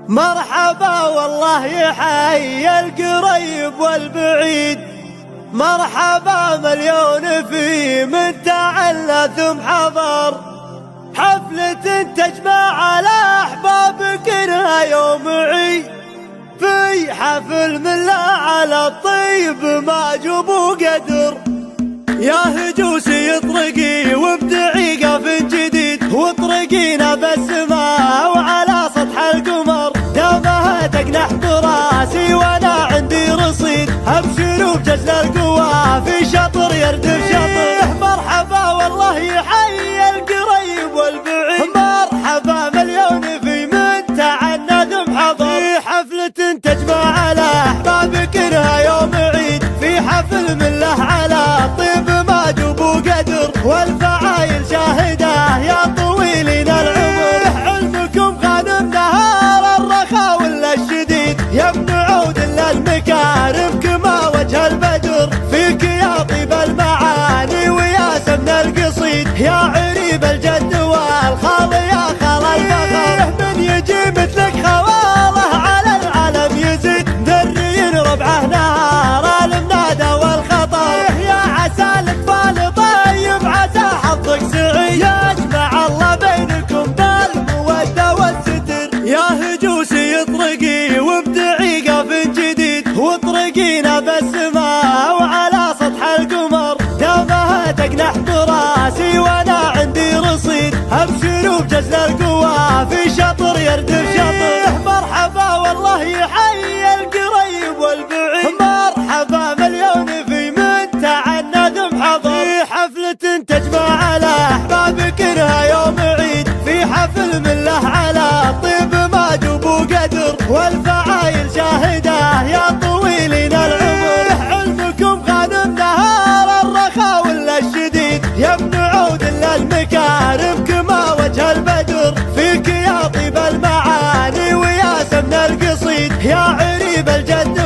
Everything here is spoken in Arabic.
مرحبا والله يحيي القريب والبعيد، مرحبا مليون في من تعلى ثم حضر، حفلة تجمع الأحباب كلها يوم عيد، في حفل من لا على الطيب ما جبوا قدر، يا هجوسي اطرقي وابدعي قاف جديد، واطرقينا بالسماء وعلى سطح القمر، دامها تقنح براسي وانا عندي رصيد، ابشروا بجزل القوى في شطر يردف شطر، مرحبا والله يحيي القريب والبعيد، مرحبا مليون في من تعنى ثم حضر، في حفلة تجمع الأحباب كلها يوم عيد، في حفل من له على الطيب ما جبوا قدر، والفعايل شاهده يا طويلين العمر، علمكم غانم نهار الرخاء ولا الشديد، يا ابن عود للمكارم كما وجه البدر، فيك يا طيب المعاني ويا سمن القصيد، يا عريب الجد والخال يا خال الفخر، من يجي مثلك خواله على العالم يزيد، درين ربعه نهار المنادى والخطر، يا عسى الاطفال طيب عسى حظك سعيد، يجمع الله بينكم بالمودة والستر، يا هجوسي اطرقي وابدعي قاف جديد، واطرقينا بالسماء وعلى سطح القمر، دامها تقنح براسي وانا عندي رصيد، ابشروا بجزل القوى في شطر يردف شطر، مرحبا والله يحيي القريب والبعيد، مرحبا مليون في من تعنى ثم حضر، في حفلة تجمع الأحباب كلها يوم عيد، في حفل من له على الطيب ما جبوا قدر، والفعايل شاهده يا طويلين العمر، علمكم غانم نهار الرخاء ولا الشديد، يا ابن عود للمكارم كما وجه البدر، فيك يا طيب المعاني ويا سمن القصيد، يا عريب الجد